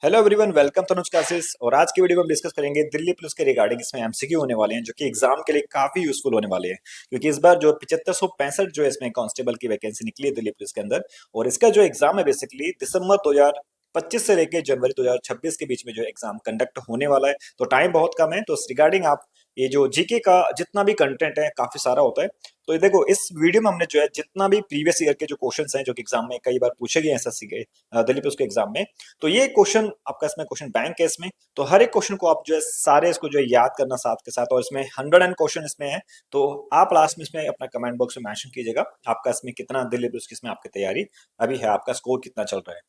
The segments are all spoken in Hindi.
Hello everyone, welcome Tanuj classes. और आज की वीडियो में हम डिस्कस करेंगे दिल्ली पुलिस के रिगार्डिंग। इसमें एमसीक्यू होने वाले हैं जो कि एग्जाम के लिए काफी यूजफुल होने वाले हैं, क्योंकि इस बार जो 7565 जो है इसमें कांस्टेबल की वैकेंसी निकली है दिल्ली पुलिस के अंदर। और इसका जो एग्जाम है बेसिकली दिसंबर 2025 से लेकर जनवरी 2026 के बीच में जो एग्जाम कंडक्ट होने वाला है। तो टाइम बहुत कम है, तो इस रिगार्डिंग आप ये जो जीके का जितना भी कंटेंट है काफी सारा होता है। तो ये देखो, इस वीडियो में हमने जो है जितना भी प्रीवियस ईयर के जो क्वेश्चंस हैं जो कि एग्जाम में कई बार पूछे गए हैं एसएससी के दिल्ली पुलिस के एग्जाम में, तो ये क्वेश्चन आपका इसमें क्वेश्चन बैंक है इसमें। तो हर एक क्वेश्चन को आप जो है सारे इसको जो है याद करना साथ के साथ, और इसमें 100 क्वेश्चन इसमें है। तो आप लास्ट में इसमें अपना कमेंट बॉक्स में मेंशन कीजिएगा आपका इसमें कितना दिल्ली पुलिस की इसमें आपकी तैयारी अभी है, आपका स्कोर कितना चल रहा है।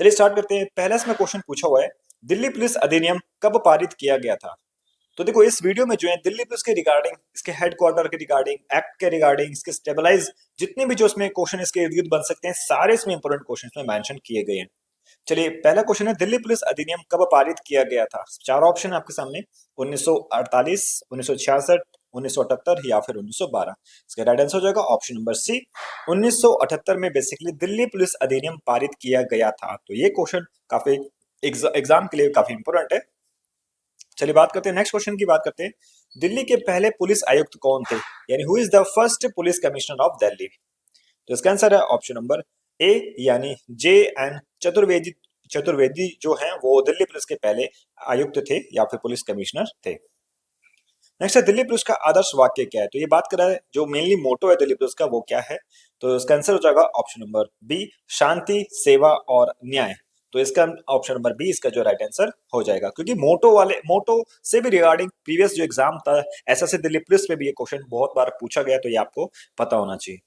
चलिए स्टार्ट करते हैं। पहला इसमें क्वेश्चन पूछा हुआ है, दिल्ली पुलिस अधिनियम कब पारित किया गया था। तो देखो, इस वीडियो में जो है दिल्ली पुलिस के रिगार्डिंग, इसके हेडक्वार्टर के रिगार्डिंग, एक्ट के रिगार्डिंग, इसके स्टेबलाइज जितने भी जो इसमें क्वेश्चन इसके इर्द गिर्द बन सकते हैं, सारे इसमें इंपोर्टेंट क्वेश्चन में मेंशन किए गए हैं। चलिए, पहला क्वेश्चन है, दिल्ली पुलिस अधिनियम कब पारित किया गया था। चार ऑप्शन है आपके सामने, 1948, 1966, 1978 या फिर 1912। इसका राइट आंसर हो जाएगा ऑप्शन नंबर सी, 1978 में बेसिकली दिल्ली पुलिस अधिनियम पारित किया गया था। तो ये क्वेश्चन काफी एग्जाम के लिए काफी इंपोर्टेंट है। चलिए बात करते हैं, नेक्स्ट क्वेश्चन की बात करते हैं। दिल्ली के पहले पुलिस आयुक्त कौन थे, यानी who is the first police commissioner of Delhi. तो इसका आंसर है ऑप्शन नंबर ए, यानी जे एन चतुर्वेदी। चतुर्वेदी जो हैं वो दिल्ली पुलिस के पहले आयुक्त थे या फिर पुलिस कमिश्नर थे। नेक्स्ट है, दिल्ली पुलिस का आदर्श वाक्य क्या है। तो ये बात कर रहा है जो मेनली मोटो है दिल्ली पुलिस का, वो क्या है। तो इसका आंसर हो जाएगा ऑप्शन नंबर बी, शांति, सेवा और न्याय। तो इसका ऑप्शन नंबर बी इसका जो राइट आंसर हो जाएगा, क्योंकि मोटो से भी रिगार्डिंग प्रीवियस जो एग्जाम था ऐसा से दिल्ली पुलिस में भी ये क्वेश्चन बहुत बार पूछा गया, तो ये आपको पता होना चाहिए।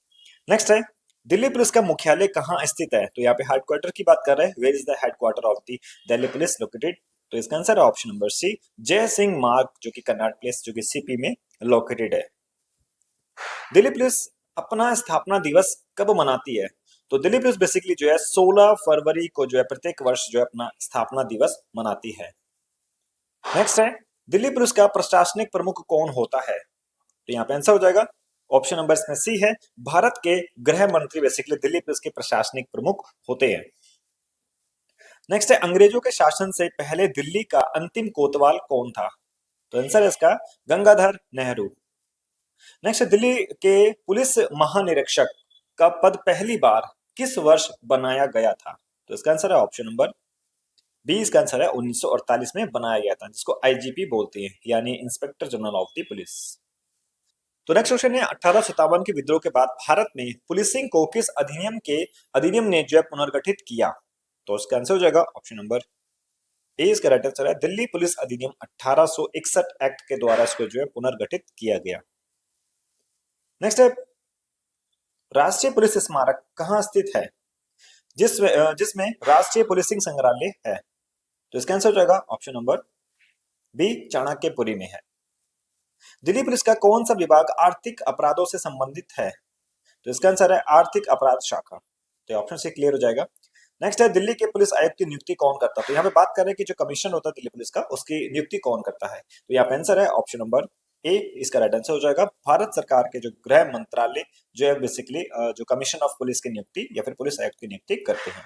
नेक्स्ट है, दिल्ली पुलिस का मुख्यालय कहाँ स्थित है। तो यहाँ पे हेडक्वार्टर की बात कर रहे हैं, where is the headquarter of the Delhi police located. तो इसका आंसर है ऑप्शन नंबर सी, जय सिंह मार्ग, जो कि कन्नाट प्लेस जो कि सीपी में लोकेटेड है। दिल्ली पुलिस अपना स्थापना दिवस कब मनाती है। तो दिल्ली पुलिस बेसिकली जो है 16 फरवरी को जो है प्रत्येक वर्ष जो है अपना स्थापना दिवस मनाती है। नेक्स्ट है, दिल्ली पुलिस का प्रशासनिक प्रमुख कौन होता है। तो यहाँ पे आंसर हो जाएगा ऑप्शन नंबर इसमें सी है, भारत के गृह मंत्री बेसिकली दिल्ली पुलिस के प्रशासनिक प्रमुख होते हैं। नेक्स्ट है, अंग्रेजों के शासन से पहले दिल्ली का अंतिम कोतवाल कौन था। तो आंसर है इसका गंगाधर नेहरू। नेक्स्ट है, दिल्ली के पुलिस महानिरीक्षक का पद पहली बार किस वर्ष बनाया गया था। तो इसका आंसर है ऑप्शन नंबर बी, इसका आंसर है 1948 में बनाया गया था, जिसको आईजीपी बोलते हैं, यानी inspector general of the police. तो नेक्स्ट क्वेश्चन है, 1857 के विद्रोह के बाद भारत में पुलिसिंग को किस अधिनियम ने जो है पुनर्गठित किया। तो इसका आंसर हो जाएगा ऑप्शन नंबर ए, इसका राइट आंसर है दिल्ली पुलिस अधिनियम 1861 एक्ट के द्वारा इसको जो है पुनर्गठित किया गया। नेक्स्ट है, राष्ट्रीय पुलिस स्मारक कहाँ स्थित है, जिसमें राष्ट्रीय पुलिसिंग संग्रहालय है। तो इसका आंसर हो जाएगा ऑप्शन नंबर बी, चाणक्यपुरी में है। दिल्ली पुलिस का कौन सा विभाग आर्थिक अपराधों से संबंधित है। तो इसका आंसर है आर्थिक अपराध शाखा। तो ऑप्शन से क्लियर हो जाएगा। नेक्स्ट है, दिल्ली के पुलिस आयुक्त की नियुक्ति कौन करता है। तो यहाँ पे बात कर रहे हैं कि जो कमिश्नर होता है दिल्ली पुलिस का, उसकी नियुक्ति कौन करता है। तो यहाँ पे आंसर है ऑप्शन नंबर ए, इसका राइट आंसर हो जाएगा भारत सरकार के जो गृह मंत्रालय जो है बेसिकली जो कमीशन ऑफ पुलिस की नियुक्ति या फिर पुलिस आयुक्त की नियुक्ति करते हैं।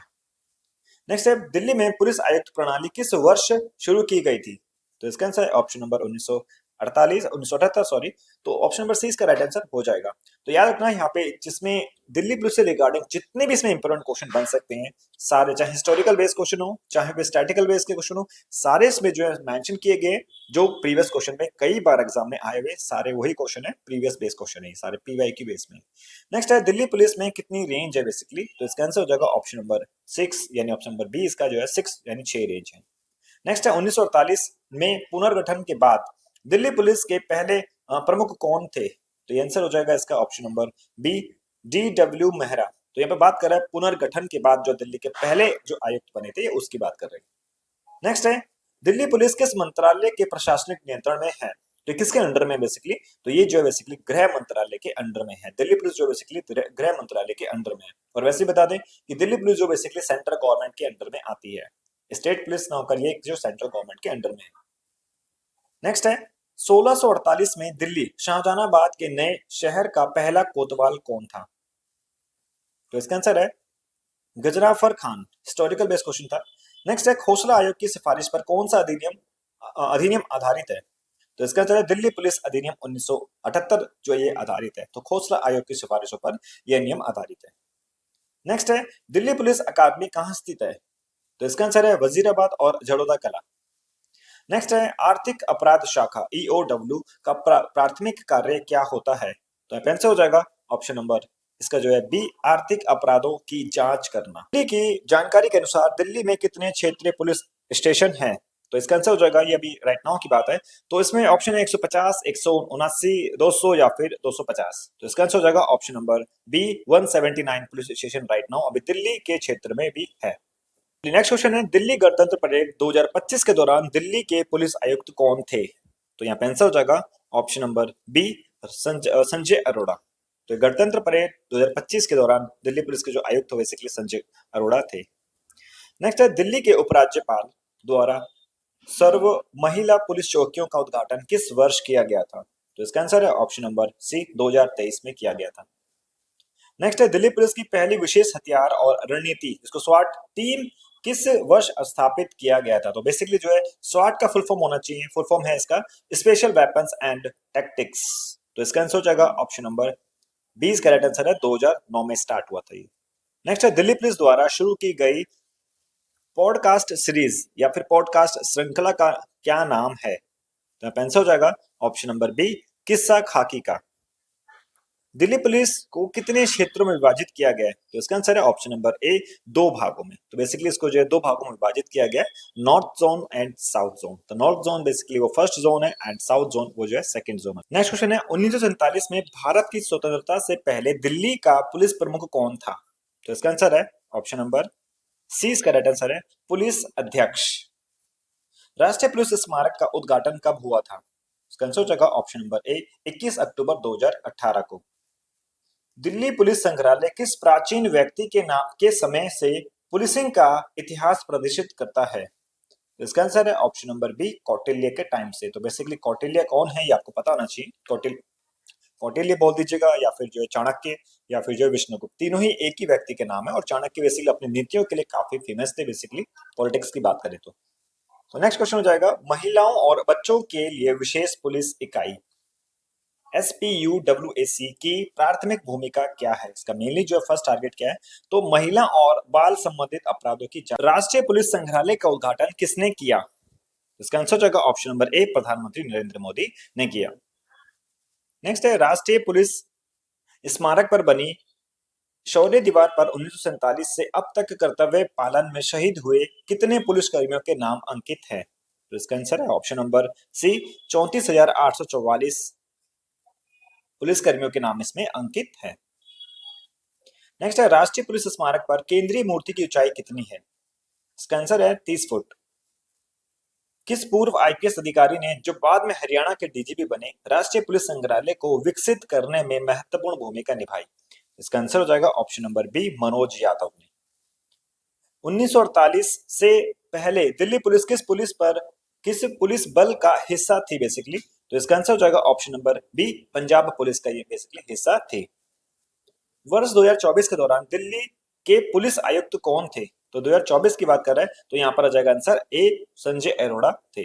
नेक्स्ट है, दिल्ली में पुलिस आयुक्त प्रणाली किस वर्ष शुरू की गई थी। तो इसका आंसर है ऑप्शन नंबर 1978 सॉरी। तो ऑप्शन नंबर सी इसका राइट आंसर हो जाएगा। तो याद रखना यहाँ पे जिसमें दिल्ली पुलिस से रिगार्डिंग जितने भी इसमें इंपोर्टेंट क्वेश्चन बन सकते हैं सारे, चाहे हिस्टोरिकल बेस्ड क्वेश्चन हो चाहे स्टैटिकल बेस्ड के क्वेश्चन हो, सारे इसमें जो है मेंशन किए गए जो प्रीवियस क्वेश्चन में कई बार एग्जाम में आए हुए, सारे वही क्वेश्चन है, प्रीवियस बेस्ड क्वेश्चन है, सारे पीवाई की बेस में। नेक्स्ट है, दिल्ली पुलिस में कितनी रेंज है बेसिकली। तो इसका आंसर हो जाएगा ऑप्शन नंबर 6, यानी ऑप्शन नंबर बी इसका जो है 6 यानी 6 रेंज है। नेक्स्ट है, 1948 में पुनर्गठन के बाद दिल्ली पुलिस के पहले प्रमुख कौन थे। तो ये आंसर हो जाएगा इसका option number B, DW Mehra. तो यहाँ पे बात कर रहा है पुनर्गठन के बाद जो दिल्ली के पहले जो आयुक्त बने थे उसकी बात कर रहे हैं। नेक्स्ट है, दिल्ली पुलिस किस मंत्रालय के प्रशासनिक नियंत्रण में है। तो किसके अंडर में बेसिकली। तो ये जो है बेसिकली गृह मंत्रालय के अंडर में है। दिल्ली पुलिस जो बेसिकली गृह मंत्रालय के अंडर में है। और वैसे बता दें कि दिल्ली पुलिस जो बेसिकली सेंट्रल गवर्नमेंट के अंडर में आती है, स्टेट पुलिस ना होकर ये जो सेंट्रल गवर्नमेंट के अंडर में है। नेक्स्ट है, 1648 में दिल्ली शाहजहानाबाद के नए शहर का पहला कोतवाल कौन था। तो इसका आंसर है गजराफर खान। हिस्टोरिकल बेस्ड क्वेश्चन था। नेक्स्ट है खोसला आयोग की सिफारिश पर कौन सा अधिनियम अधिनियम आधारित है? तो इसका आंसर है दिल्ली पुलिस अधिनियम 1978 जो ये आधारित है। तो खोसला आयोग की सिफारिशों पर यह नियम आधारित है। नेक्स्ट है दिल्ली पुलिस अकादमी कहाँ स्थित है? तो इसका आंसर है वजीराबाद और जड़ोदा कला। नेक्स्ट है आर्थिक अपराध शाखा ईओडब्ल्यू का प्राथमिक कार्य क्या होता है? तो आंसर हो जाएगा ऑप्शन नंबर इसका जो है बी, आर्थिक अपराधों की जांच करना। दिल्ली की जानकारी के अनुसार दिल्ली में कितने क्षेत्रीय पुलिस स्टेशन हैं? तो इसका आंसर हो जाएगा, ये अभी राइट नाउ की बात है, तो इसमें ऑप्शन है 150, 179, 200 या फिर 250। तो इसका आंसर हो जाएगा option number B, 179 police station right now अभी दिल्ली के क्षेत्र में भी है। नेक्स्ट क्वेश्चन है दिल्ली गणतंत्र परेड 2025 के दौरान दिल्ली के पुलिस आयुक्त कौन थे? तो यहाँ पे आंसर हो जाएगा option number B, Sanjay Arora. तो गणतंत्र परेड 2025 के दौरान दिल्ली पुलिस के जो आयुक्त बेसिकली संजय अरोड़ा थे। नेक्स्ट है दिल्ली के उपराज्यपाल द्वारा सर्व महिला पुलिस चौकियों का उद्घाटन किस वर्ष किया गया था? तो इसका आंसर है ऑप्शन नंबर सी, 2023 में किया गया था। नेक्स्ट है दिल्ली पुलिस की पहली विशेष हथियार और रणनीति इसको स्वाट टीम किस वर्ष स्थापित किया गया था? तो बेसिकली जो है स्वाट का फुल फॉर्म होना चाहिए, फुल फॉर्म है इसका स्पेशल वेपन्स एंड टैक्टिक्स। तो इसका आंसर हो जाएगा ऑप्शन नंबर 20 करेक्ट आंसर है, 2009 में स्टार्ट हुआ था ये। नेक्स्ट है दिल्ली पुलिस द्वारा शुरू की गई पॉडकास्ट सीरीज या फिर पॉडकास्ट श्रृंखला का क्या नाम है? तो आंसर हो जाएगा ऑप्शन नंबर बी, किस्सा खाकी का। दिल्ली पुलिस को कितने क्षेत्रों में विभाजित किया गया है? तो इसका आंसर है ऑप्शन नंबर ए, 2 भागों में। तो बेसिकली इसको जो है 2 भागों में विभाजित किया गया है, north zone and south zone. तो नॉर्थ जोन बेसिकली वो फर्स्ट जोन है एंड साउथ जोन वो जो है सेकंड जोन है। नेक्स्ट क्वेश्चन है 1947 में भारत की स्वतंत्रता से पहले दिल्ली का पुलिस प्रमुख कौन था? तो इसका आंसर है ऑप्शन नंबर सी, इसका राइट आंसर है पुलिस अध्यक्ष। राष्ट्रीय पुलिस स्मारक का उद्घाटन कब हुआ था? इसका आंसर हो जाएगा ऑप्शन नंबर ए, 21 अक्टूबर 2018 को। दिल्ली पुलिस संग्रहालय किस प्राचीन व्यक्ति के नाम के समय से पुलिसिंग का इतिहास प्रदर्शित करता है? इसका आंसर है ऑप्शन नंबर बी, कौटिल्य के टाइम से। तो बेसिकली कौटिल्य कौन है ये आपको पता होना चाहिए। कौटिल्य बोल दीजिएगा या फिर जो है चाणक्य या फिर जो है विष्णुगुप्त, तीनों ही एक ही व्यक्ति के नाम है और चाणक्य बेसिकली अपनी नीतियों के लिए काफी फेमस थे बेसिकली पॉलिटिक्स की बात करें तो नेक्स्ट क्वेश्चन हो जाएगा महिलाओं और बच्चों के लिए विशेष पुलिस इकाई SPUWAC की प्राथमिक भूमिका क्या है? इसका मेनली जो फर्स्ट टारगेट क्या है? तो महिला और बाल संबंधित अपराधों की जांच। राष्ट्रीय पुलिस संग्रहालय का उद्घाटन किसने किया? इसका आंसर हो जाएगा ऑप्शन नंबर ए, प्रधानमंत्री नरेंद्र मोदी ने किया। नेक्स्ट है राष्ट्रीय पुलिस स्मारक पर बनी शौर्य दीवार पर 1947 से अब तक कर्तव्य पालन में शहीद हुए कितने पुलिसकर्मियों के नाम अंकित है? तो इसका आंसर है ऑप्शन नंबर सी, 34,844 पुलिसकर्मियों के नाम इसमें अंकित है। नेक्स्ट है राष्ट्रीय पुलिस स्मारक पर केंद्रीय मूर्ति की ऊंचाई कितनी है? इसका आंसर है 30 फुट। किस पूर्व IPS अधिकारी ने जो बाद में हरियाणा के DGP बने राष्ट्रीय पुलिस संग्रहालय को विकसित करने में महत्वपूर्ण भूमिका निभाई? इसका आंसर हो जाएगा option number B, Manoj Yadav ने। 1948 से पहले दिल्ली पुलिस किस पुलिस बल का हिस्सा थी बेसिकली? तो इसका आंसर हो जाएगा option number B, Punjab police का ये बेसिकली हिस्सा थी। वर्ष 2024 के दौरान दिल्ली के पुलिस आयुक्त कौन थे? तो 2024 की बात कर रहे हैं तो यहां पर आ जाएगा आंसर ए, संजय अरोड़ा थे।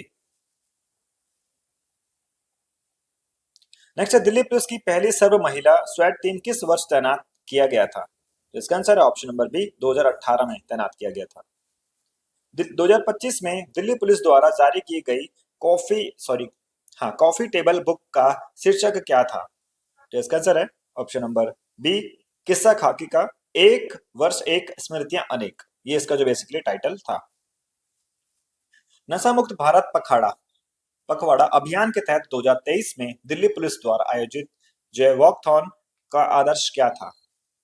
नेक्स्ट है दिल्ली पुलिस की पहली सर्व महिला स्वैट टीम किस वर्ष तैनात किया गया था? तो इसका आंसर है ऑप्शन नंबर बी, 2018 में तैनात किया गया था। 2025 में दिल्ली पुलिस द्वारा जारी की गई कॉफी टेबल बुक का शीर्षक क्या था? तो इसका आंसर है ऑप्शन नंबर बी, किस्सा खाकी का, एक वर्ष एक स्मृतियां अनेक, ये इसका जो बेसिकली टाइटल था। नशा मुक्त भारत पखवाड़ा अभियान के तहत 2023 में दिल्ली पुलिस द्वारा आयोजित जो वॉकथॉन का आदर्श क्या था?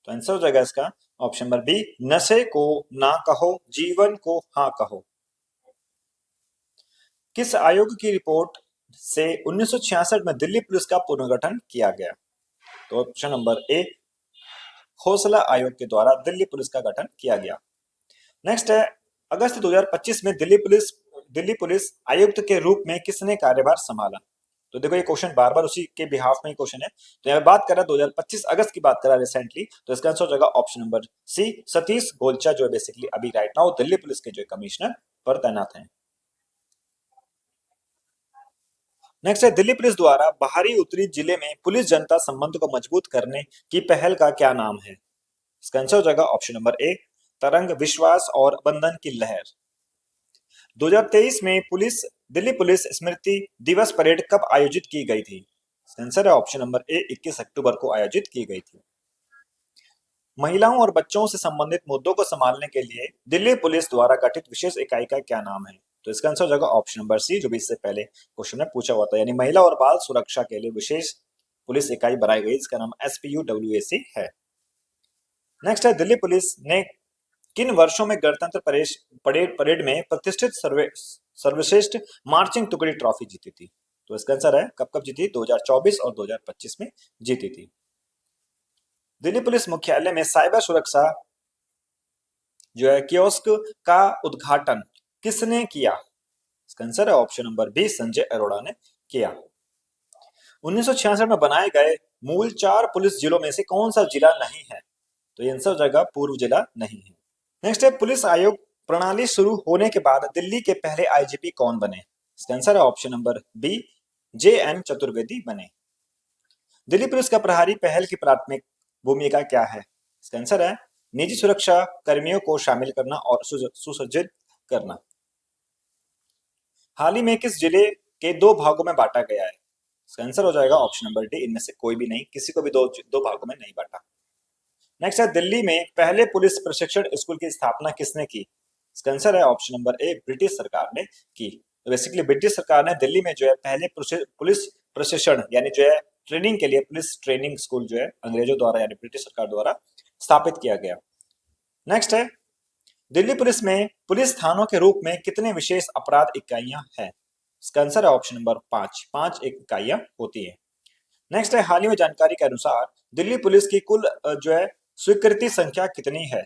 तो आंसर हो जाएगा इसका ऑप्शन नंबर बी, नशे को ना कहो, जीवन को हाँ कहो। किस आयोग की रिपोर्ट से 1966 में दिल्ली पुलिस का पुनर्गठन किया गया? तो ऑप्शन नंबर ए, खोसला आयोग के द्वारा दिल्ली पुलिस का गठन किया गया। नेक्स्ट है अगस्त 2025 में दिल्ली पुलिस आयुक्त के रूप में किसने कार्यभार संभाला? तो देखो ये क्वेश्चन बार बार उसी के बिहाफ में ही क्वेश्चन है। तो यहाँ पे बात कर रहा है 2025 अगस्त की बात कर रहा है रिसेंटली, तो इसका आंसर हो जाएगा option number C, Satish Golcha जो है बेसिकली अभी राइट नाउ दिल्ली पुलिस के जो कमिश्नर पर तैनात हैं। नेक्स्ट है दिल्ली पुलिस द्वारा बाहरी उत्तरी जिले में पुलिस जनता संबंध को मजबूत करने की पहल का क्या नाम है? इसका आंसर हो जाएगा ऑप्शन नंबर ए, तरंग, विश्वास और बंधन की लहर। 2023 में दिल्ली पुलिस स्मृति दिवस परेड कब आयोजित की गई थी? इसका आंसर है ऑप्शन नंबर ए, 21 अक्टूबर को आयोजित की गई थी। महिलाओं और बच्चों से संबंधित मुद्दों को संभालने के लिए दिल्ली पुलिस द्वारा गठित विशेष इकाई का क्या नाम है? तो इसका आंसर हो जाएगा ऑप्शन नंबर सी, जो भी इससे पहले क्वेश्चन में पूछा हुआ था, यानी महिला और बाल सुरक्षा के लिए विशेष पुलिस इकाई बनाई गई, इसका नाम SPUWAC है। नेक्स्ट है दिल्ली पुलिस ने किन वर्षों में गणतंत्र परेड में प्रतिष्ठित सर्वश्रेष्ठ मार्चिंग टुकड़ी ट्रॉफी जीती थी? तो इसका आंसर है कब कब जीती? 2024 और 2025 में जीती थी। दिल्ली पुलिस मुख्यालय में साइबर सुरक्षा जो है कियोस्क का उद्घाटन किसने किया? इसका आंसर है option number B, Sanjay Arora ने किया। 1966 में बनाए गए मूल 4 पुलिस जिलों में से कौन सा जिला नहीं है? तो ये आंसर हो जाएगा पूर्व जिला नहीं है। नेक्स्ट है पुलिस आयोग प्रणाली शुरू होने के बाद दिल्ली के पहले IGP कौन बने? इसका आंसर है option number B, JN Chaturvedi बने। दिल्ली पुलिस का प्रहरी पहल की प्राथमिक भूमिका क्या है? इसका आंसर है निजी सुरक्षा कर्मियों को शामिल करना और सुसज्जित करना। हाल ही में किस जिले के 2 भागों में बांटा गया है? इसका आंसर हो जाएगा ऑप्शन नंबर डी, इनमें से कोई भी नहीं, किसी को भी दो भागों में नहीं बांटा। नेक्स्ट है दिल्ली में पहले पुलिस प्रशिक्षण स्कूल की स्थापना किसने की? इसका आंसर है ऑप्शन नंबर ए, ब्रिटिश सरकार ने की। तो बेसिकली ब्रिटिश सरकार ने दिल्ली में जो है पहले पुलिस प्रशिक्षण यानी जो है ट्रेनिंग के लिए पुलिस ट्रेनिंग स्कूल जो है अंग्रेजों द्वारा यानी ब्रिटिश सरकार द्वारा स्थापित किया गया। नेक्स्ट है दिल्ली पुलिस में पुलिस थानों के रूप में कितने विशेष अपराध इकाइयां हैं? इसका आंसर है ऑप्शन नंबर 5 इकाइयां होती है। नेक्स्ट है हाल ही में जानकारी के अनुसार दिल्ली पुलिस की कुल जो है स्वीकृति संख्या कितनी है?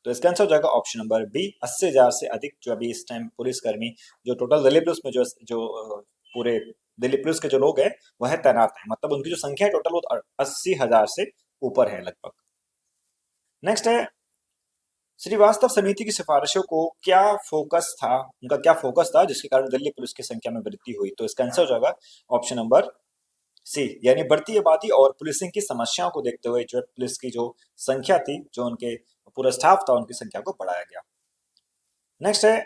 तो इसका आंसर हो जाएगा ऑप्शन नंबर बी, 80,000 से अधिक जो अभी इस टाइम पुलिसकर्मी जो टोटल दिल्ली पुलिस में जो पूरे दिल्ली पुलिस के जो लोग हैं वह तैनात हैं, मतलब उनकी जो संख्या है टोटल वो 80,000 से ऊपर है लगभग। नेक्स्ट है श्रीवास्तव समिति की सिफारिशों को उनका क्या फोकस था जिसके कारण दिल्ली पुलिस की संख्या में वृद्धि हुई? तो इसका आंसर हो जाएगा ऑप्शन नंबर सी, यानी बढ़ती आबादी और पुलिसिंग की समस्याओं को देखते हुए जो पुलिस की जो संख्या थी, जो उनके पूरा स्टाफ था, उनकी संख्या को बढ़ाया गया। नेक्स्ट है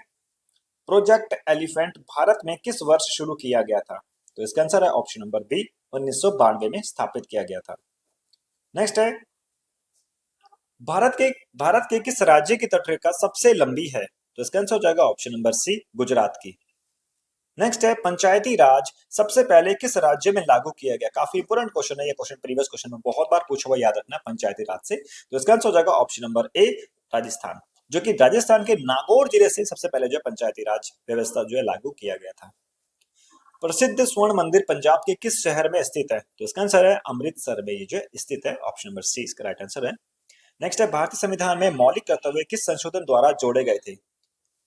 प्रोजेक्ट एलिफेंट भारत में किस वर्ष शुरू किया गया था? तो इसका आंसर है ऑप्शन नंबर बी, 1992 में स्थापित किया गया था। नेक्स्ट है भारत के किस राज्य की तटरेखा सबसे लंबी है? तो इसका आंसर हो जाएगा ऑप्शन नंबर सी, गुजरात की। नेक्स्ट है पंचायती राज सबसे पहले किस राज्य में लागू किया गया? काफी इंपोर्टेंट क्वेश्चन है ये, क्वेश्चन प्रीवियस क्वेश्चन में बहुत बार पूछा हुआ, याद रखना पंचायती राज से। तो इसका आंसर हो जाएगा ऑप्शन नंबर ए, राजस्थान, जो कि राजस्थान के नागौर जिले से सबसे पहले जो पंचायती राज व्यवस्था जो है लागू किया गया था। प्रसिद्ध स्वर्ण मंदिर पंजाब के किस शहर में स्थित है? तो इसका आंसर है अमृतसर में ये जो स्थित है, ऑप्शन नंबर सी इसका राइट आंसर है। नेक्स्ट है भारतीय संविधान में मौलिक कर्तव्य किस संशोधन द्वारा जोड़े गए थे?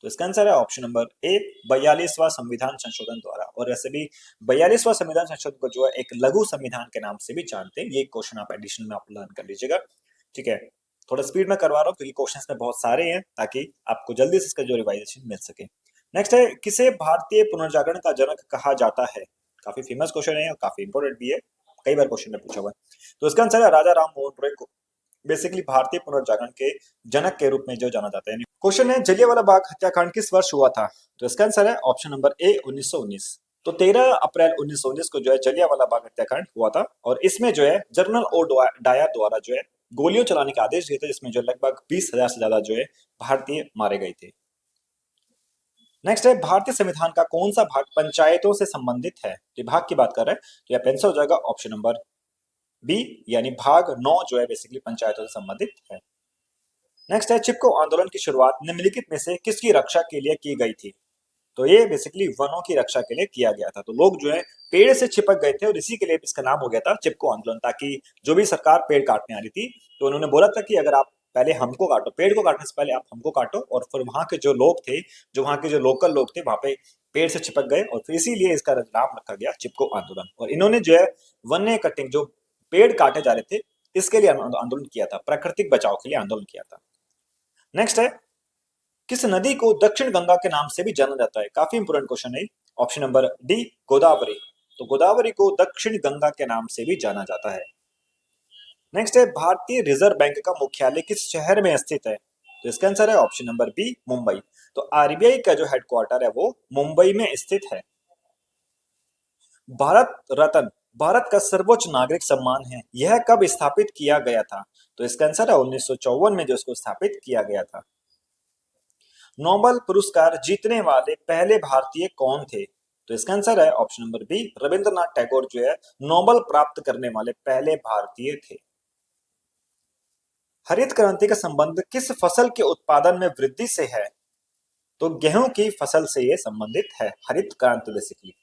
तो इसका आंसर है ऑप्शन नंबर ए, 42वां संविधान संशोधन द्वारा। और वैसे भी 42वां संविधान संशोधन को जो है एक लघु संविधान के नाम से भी जानते हैं। ये क्वेश्चन आप एडिशन में आप लर्न कर लीजिएगा, ठीक है। थोड़ा स्पीड में करवा रहा हूँ क्योंकि क्वेश्चंस में बहुत सारे हैं, ताकि आपको जल्दी से इसका जो रिवाइजेशन मिल सके। नेक्स्ट है किसे भारतीय पुनर्जागरण का जनक कहा जाता है? काफी फेमस क्वेश्चन है और काफी इंपोर्टेंट भी है, कई बार क्वेश्चन में पूछा हुआ है। तो इसका आंसर है राजा राम मोहन रॉय को बेसिकली भारतीय पुनर्जागरण के जनक के रूप में जो जाना जाता है। क्वेश्चन है जलियांवाला बाग हत्याकांड किस वर्ष हुआ था? तो इसका आंसर है ऑप्शन नंबर ए, 1919। तो 13 अप्रैल 1919 को जो है जलियांवाला बाग हत्याकांड हुआ था, और इसमें जो है जनरल ओ डायर द्वारा जो है गोलियों चलाने का आदेश दिए थे, जिसमें जो लगभग 20,000 से ज्यादा जो है भारतीय मारे गए थे। नेक्स्ट है भारतीय संविधान का कौन सा भाग पंचायतों से संबंधित है? तो भाग की बात कर रहे हैं, तो यह आंसर हो जाएगा ऑप्शन नंबर बी, यानी भाग 9 जो है बेसिकली पंचायतों से संबंधित है। नेक्स्ट है चिपको आंदोलन की शुरुआत निम्नलिखित में से किसकी रक्षा के लिए की गई थी? तो ये बेसिकली वनों की रक्षा के लिए किया गया था। तो लोग जो है पेड़ से चिपक गए थे और इसी के लिए इसका नाम हो गया था चिपको आंदोलन, ताकि जो भी सरकार पेड़ काटने आ रही थी तो उन्होंने बोला था कि अगर आप पहले हमको काटो, पेड़ को काटने से पहले आप हमको काटो, और फिर वहां के जो लोग थे, जो वहां के जो लोकल लोग थे, वहां पे पेड़ से चिपक गए और फिर इसीलिए इसका नाम रखा गया चिपको आंदोलन। और इन्होंने जो है वन्य कटिंग, जो पेड़ काटे जा रहे थे, इसके लिए आंदोलन किया था, प्राकृतिक बचाव के लिए आंदोलन किया था। नेक्स्ट है, किस नदी को दक्षिण गंगा के नाम से भी जाना जाता है? काफी इंपोर्टेंट क्वेश्चन है। Option number D, Godavari. तो गोदावरी को दक्षिण गंगा के नाम से भी जाना जाता है। नेक्स्ट है, भारतीय रिजर्व बैंक का मुख्यालय किस शहर में स्थित है? तो इसका आंसर है ऑप्शन नंबर बी, मुंबई। तो आरबीआई का जो हेडक्वार्टर है वो मुंबई में स्थित है। भारत रत्न भारत का सर्वोच्च नागरिक सम्मान है, यह कब स्थापित किया गया था? तो इसका आंसर है 1954 में जो इसको स्थापित किया गया था। नोबेल पुरस्कार जीतने वाले पहले भारतीय कौन थे? तो इसका आंसर है option number B, Rabindranath Tagore जो है नोबेल प्राप्त करने वाले पहले भारतीय थे। हरित क्रांति का संबंध किस फसल के उत्पादन में वृद्धि से है? तो गेहूं की फसल से ये संबंधित है, हरित क्रांति बेसिकली।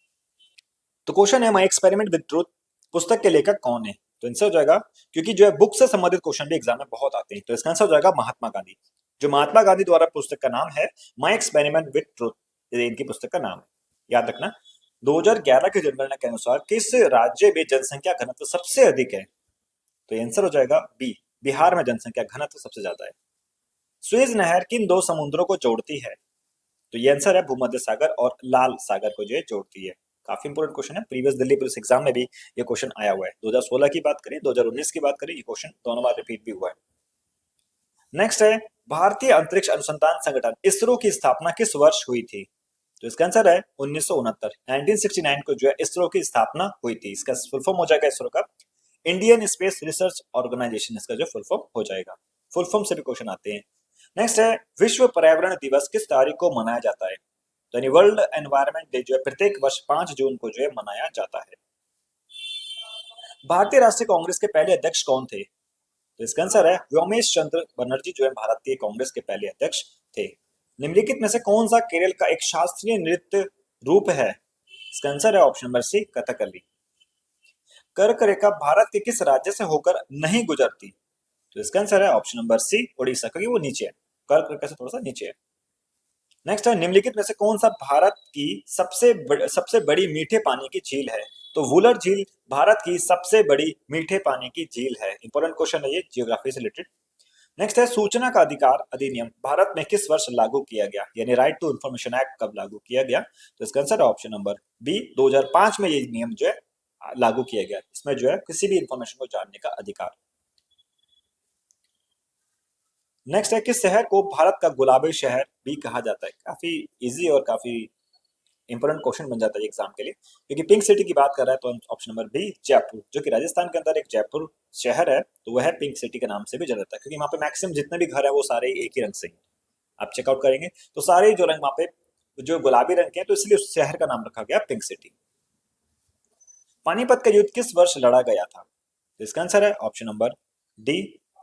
तो क्वेश्चन है, माय एक्सपेरिमेंट विद ट्रूथ पुस्तक के लेखक कौन है? तो आंसर हो जाएगा, क्योंकि जो है बुक से संबंधित क्वेश्चन भी एग्जाम में बहुत आते हैं, तो इसका आंसर हो जाएगा महात्मा गांधी। जो महात्मा गांधी द्वारा पुस्तक का नाम है माय एक्सपेरिमेंट विद ट्रूथ, ये इनकी पुस्तक का नाम है, याद रखना। 2011 की जनगणना के अनुसार किस राज्य में जनसंख्या घनत्व सबसे अधिक है? तो आंसर हो जाएगा बी, बिहार में जनसंख्या घनत्व सबसे ज्यादा है। स्वेज नहर किन दो समुद्रों को जोड़ती है? तो ये आंसर है भूमध्य सागर और लाल सागर को जो है जोड़ती है। काफी इंपोर्टेंट क्वेश्चन है, प्रीवियस दिल्ली पुलिस एग्जाम में भी ये क्वेश्चन आया हुआ है। 2016 की बात करें, 2019 की बात करें, ये क्वेश्चन दोनों बार रिपीट भी हुआ है। नेक्स्ट है, भारतीय अंतरिक्ष अनुसंधान संगठन इसरो की स्थापना किस वर्ष हुई थी? तो इसका आंसर है 1969 को जो है इसरो की स्थापना हुई थी। इसका फुल फॉर्म हो जाएगा इसरो का इंडियन स्पेस रिसर्च ऑर्गेनाइजेशन, इसका जो फुल फॉर्म हो जाएगा। फुल फॉर्म से भी क्वेश्चन आते हैं। नेक्स्ट है, विश्व पर्यावरण दिवस किस तारीख को मनाया जाता है? तो यानी वर्ल्ड एनवायरनमेंट डे जो है प्रत्येक वर्ष 5 जून को जो है मनाया जाता है। भारतीय राष्ट्रीय कांग्रेस के पहले अध्यक्ष कौन थे? तो इसका आंसर है व्योमेश चंद्र बनर्जी जो है भारतीय कांग्रेस के पहले अध्यक्ष थे। निम्नलिखित में से कौन सा केरल का एक शास्त्रीय नृत्य रूप है? इसका आंसर है ऑप्शन नंबर सी, कथकली। कर्क रेखा भारत के किस राज्य से होकर नहीं गुजरती? तो इसका आंसर है ऑप्शन नंबर सी, उड़ीसा, क्योंकि वो नीचे है, कर्क रेखा से थोड़ा सा नीचे है। नेक्स्ट है, निम्नलिखित में से कौन सा भारत की सबसे बड़ी मीठे पानी की झील है? तो वुलर झील भारत की सबसे बड़ी मीठे पानी की झील है। इंपॉर्टेंट क्वेश्चन है ये, जियोग्राफी से रिलेटेड। नेक्स्ट है, सूचना का अधिकार अधिनियम भारत में किस वर्ष लागू किया गया? यानी राइट टू इन्फॉर्मेशन एक्ट कब लागू किया गया? तो इसका आंसर है ऑप्शन नंबर बी, 2005 में ये नियम जो है लागू किया गया। इसमें जो है किसी भी इंफॉर्मेशन को जानने का अधिकार। नेक्स्ट है, किस शहर को भारत का गुलाबी शहर भी कहा जाता है? काफी इजी और काफी इंपोर्टेंट क्वेश्चन बन जाता है एग्जाम के लिए, क्योंकि पिंक सिटी की बात कर रहा है, तो ऑप्शन नंबर बी, जयपुर, जो कि राजस्थान के अंदर एक जयपुर शहर है, तो वह पिंक सिटी के नाम से भी जाना जाता है, क्योंकि वहाँ पे मैक्सिमम जितने भी घर है वो सारे एक ही रंग से हैं। आप चेकआउट करेंगे तो सारे जो रंग वहाँ पे जो गुलाबी रंग के हैं, तो इसलिए उस शहर का नाम रखा गया पिंक सिटी। पानीपत का युद्ध किस वर्ष लड़ा गया था? तो इसका आंसर है ऑप्शन नंबर डी,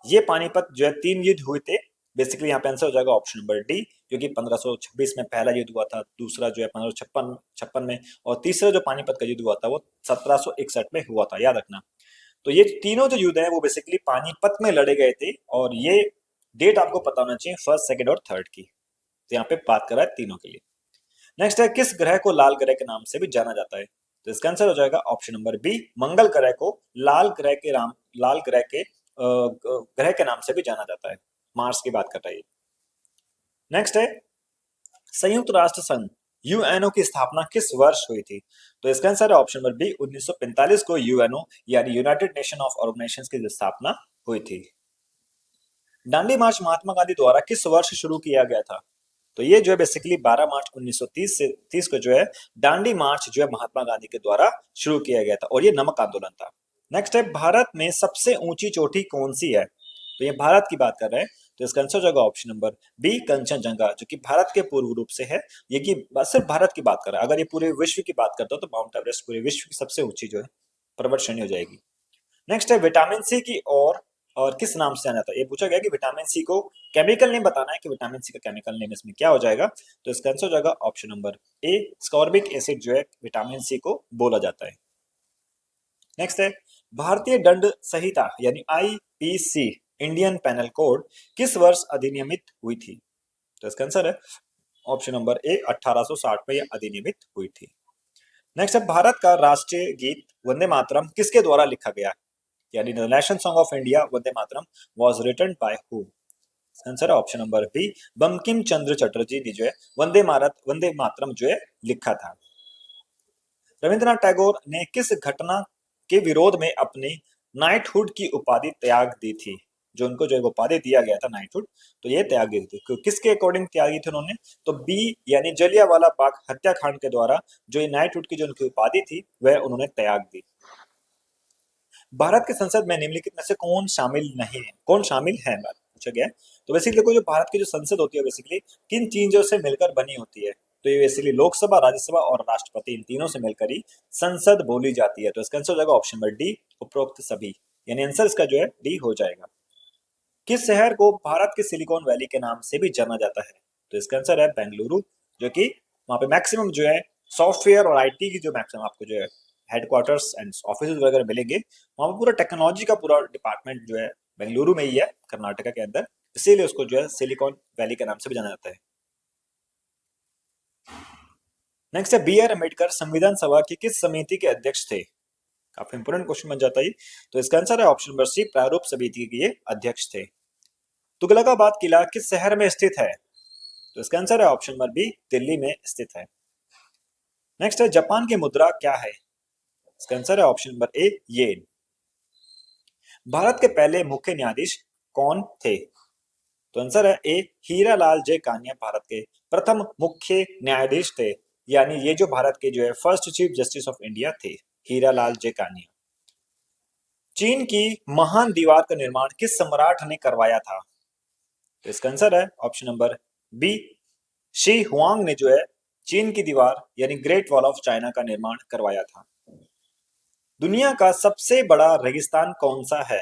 ये पानीपत जो है 3 युद्ध हुए थे। बेसिकली यहाँ पे आंसर हो जाएगा ऑप्शन नंबर डी, क्योंकि 1526 में पहला युद्ध हुआ था, दूसरा जो है 1556 में, और तीसरा जो पानीपत का युद्ध हुआ था वो 1761 में हुआ था, याद रखना। तो ये तीनों जो युद्ध हैं वो बेसिकली पानीपत में लड़े गए थे, और ये डेट आपको पता होना चाहिए, फर्स्ट, सेकंड और थर्ड की। तो यहाँ पे बात कर रहा है तीनों के लिए। नेक्स्ट है, किस ग्रह को लाल ग्रह के नाम से भी जाना जाता है? तो इसका आंसर हो जाएगा ऑप्शन नंबर बी, मंगल ग्रह को लाल ग्रह के नाम से भी जाना जाता है। मार्स की बात कर रहा है। नेक्स्ट है, संयुक्त राष्ट्र संघ यूएनओ की स्थापना किस वर्ष हुई थी? तो इसका आंसर है ऑप्शन नंबर बी, 1945 को यूएनओ यानी यूनाइटेड नेशन ऑफ ऑर्गेनाइजेशंस की स्थापना हुई थी। दांडी मार्च महात्मा गांधी द्वारा किस वर्ष शुरू किया गया था? तो ये जो है बेसिकली 12 मार्च 1930 को जो है दांडी मार्च जो है महात्मा गांधी के द्वारा शुरू किया गया था, और ये नमक आंदोलन था। नेक्स्ट है, भारत में सबसे ऊंची चोटी कौन सी है? तो ये भारत की बात कर रहे हैं, तो इसका आंसर होगा ऑप्शन नंबर बी, कंचनजंगा, जो कि भारत के पूर्व रूप से है। ये कि सिर्फ भारत की बात कर रहा है, अगर ये पूरे विश्व की बात करता हो तो माउंट एवरेस्ट पूरे विश्व की सबसे ऊंची जो है पर्वत श्रेणी हो जाएगी। नेक्स्ट है, विटामिन सी की और किस नाम से जाना जाता है? ये पूछा गया कि विटामिन सी को केमिकल नेम बताना है कि विटामिन सी का केमिकल नेम इसमें क्या हो जाएगा? तो इसका आंसर हो जाएगा option number A, ascorbic acid जो है विटामिन सी को बोला जाता है। नेक्स्ट है, भारतीय दंड संहिता यानी आईपीसी इंडियन पेनल कोड किस वर्ष अधिनियमित हुई थी? तो इसका आंसर है ऑप्शन नंबर ए 1860 में यह अधिनियमित हुई थी। नेक्स्ट है, भारत का राष्ट्रीय गीत वंदे मातरम किसके द्वारा लिखा गया, यानी the national song of India Vande Mataram was written by who. Answer है option number B, Bankim Chandra Chatterjee ने जो है वंदे मातरम जो है लिखा था। रविंद्रनाथ टैगोर ने किस घटना के विरोध में अपनी नाइटहुड की उपाधि त्याग दी थी, जो उनको जो है उपाधि दिया गया था नाइटहुड, तो ये त्याग दी थी, किसके अकॉर्डिंग त्यागी थी उन्होंने, तो बी यानी जलियांवाला बाग हत्याकांड के द्वारा जो ये नाइटहुड की जो उनकी उपाधि थी वह उन्होंने त्याग दी। भारत की संसद में निम्नलिखित में से कौन शामिल नहीं है, कौन शामिल है बात पूछा गया है। तो बेसिकली देखो, जो भारत की जो संसद होती है बेसिकली किन चीजों से मिलकर बनी होती है, तो ये बेसिकली लोकसभा, राज्यसभा और राष्ट्रपति, इन तीनों से मिलकर ही संसद बोली जाती है। तो इसका आंसर हो जाएगा ऑप्शन नंबर डी, उपरोक्त सभी, यानी आंसर इसका जो है डी हो जाएगा। किस शहर को भारत के सिलिकॉन वैली के नाम से भी जाना जाता है, तो इसका आंसर है बेंगलुरु, जो कि वहां पे मैक्सिमम जो है सॉफ्टवेयर और आईटी की जो मैक्सिमम आपको जो है हेडक्वार्टर्स एंड ऑफिस वगैरह मिलेंगे, वहां पर पूरा टेक्नोलॉजी का पूरा डिपार्टमेंट जो है बेंगलुरु में ही है, कर्नाटका के अंदर, इसीलिए उसको जो है सिलिकॉन वैली के नाम से भी जाना जाता है। नेक्स्ट है, बी आर अम्बेडकर संविधान सभा की किस समिति के अध्यक्ष थे, काफी इंपोर्टेंट क्वेश्चन बन जाता है। तो इसका आंसर है ऑप्शन नंबर सी, प्रारूप समिति के ये अध्यक्ष थे। तुगलकाबाद किला किस शहर में स्थित है, तो इसका आंसर है ऑप्शन नंबर बी, दिल्ली में स्थित है। नेक्स्ट है, जापान की मुद्रा क्या है, इसका आंसर है ऑप्शन नंबर ए, येन। भारत के पहले मुख्य न्यायाधीश कौन थे, तो आंसर है ए, हीरालाल जे कानिया भारत के प्रथम मुख्य न्यायाधीश थे, यानी ये जो भारत के जो है first chief justice of India थे, हीरालाल जे कानिया। चीन की महान दीवार का निर्माण किस सम्राट ने करवाया था, तो इसका आंसर है option number B, Shi Huang ने जो है चीन की दीवार यानी ग्रेट वॉल ऑफ चाइना का निर्माण करवाया था। दुनिया का सबसे बड़ा रेगिस्तान कौन सा है,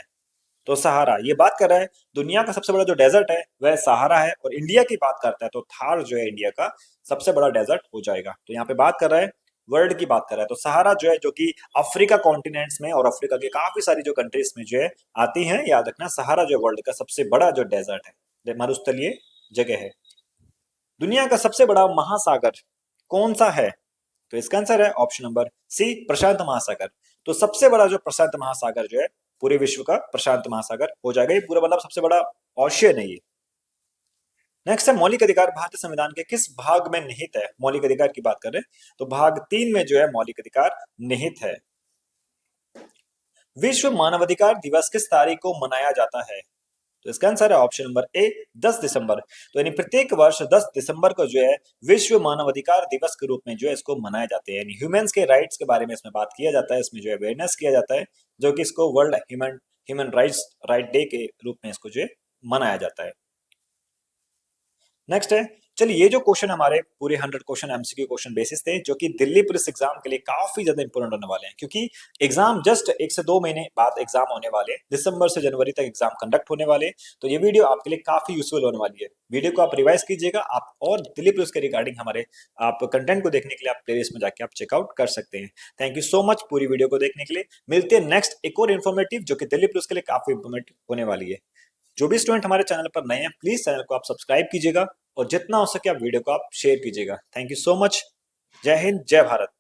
तो सहारा, ये बात कर रहा है दुनिया का सबसे बड़ा जो डेजर्ट है वह सहारा है, और इंडिया की बात करता है तो थार जो है इंडिया का सबसे बड़ा डेजर्ट हो जाएगा। तो यहाँ पे बात कर रहा है वर्ल्ड की बात कर रहा है, तो सहारा जो है जो कि अफ्रीका कॉन्टिनेंट्स में और अफ्रीका के काफी सारी जो कंट्रीज में जो है आती है, याद रखना सहारा जो वर्ल्ड का सबसे बड़ा जो डेजर्ट है, मरुस्थलीय जगह है। दुनिया का सबसे बड़ा महासागर कौन सा है, तो इसका आंसर है ऑप्शन नंबर सी, प्रशांत महासागर। तो सबसे बड़ा जो प्रशांत महासागर जो है पूरे विश्व का प्रशांत महासागर हो जाएगा, ये पूरा मतलब सबसे बड़ा ओशियन है ये। नेक्स्ट है, मौलिक अधिकार भारतीय संविधान के किस भाग में निहित है, मौलिक अधिकार की बात कर रहे हैं तो भाग 3 में जो है मौलिक अधिकार निहित है। विश्व मानवाधिकार दिवस किस तारीख को मनाया जाता है, तो इसका आंसर है ऑप्शन नंबर ए, 10 दिसंबर। तो यानी प्रत्येक वर्ष 10 दिसंबर को जो है विश्व मानवाधिकार दिवस के रूप में जो है इसको मनाया जाता है, यानी ह्यूमंस के राइट्स के बारे में इसमें बात किया जाता है, इसमें जो है अवेयरनेस किया जाता है, जो कि इसको वर्ल्ड ह्यूमन राइट्स डे के रूप में इसको जो है मनाया जाता है। नेक्स्ट है, चलिए ये जो क्वेश्चन हमारे पूरे 100 क्वेश्चन एमसीक्यू क्वेश्चन बेसिस थे, जो कि दिल्ली पुलिस एग्जाम के लिए काफी ज्यादा इंपोर्टेंट होने वाले हैं, क्योंकि एग्जाम जस्ट 1 से 2 महीने बाद एग्जाम होने वाले हैं, दिसंबर से जनवरी तक एग्जाम कंडक्ट होने वाले हैं। तो ये वीडियो आपके लिए काफी यूजफुल होने वाली है, वीडियो को आप रिवाइज कीजिएगा आप, और दिल्ली पुलिस के रिगार्डिंग हमारे आप कंटेंट को देखने के लिए आप प्लेलिस्ट में जाके आप चेकआउट कर सकते हैं। थैंक यू सो मच पूरी वीडियो को देखने के लिए। मिलते हैं नेक्स्ट एक और इन्फॉर्मेटिव, जो कि दिल्ली पुलिस के लिए काफी इंफॉर्मेटिव होने वाली है। जो भी स्टूडेंट हमारे चैनल पर नए हैं प्लीज चैनल को आप सब्सक्राइब कीजिएगा, और जितना हो सके आप वीडियो को आप शेयर कीजिएगा। Thank you so much. जय हिंद, जय भारत।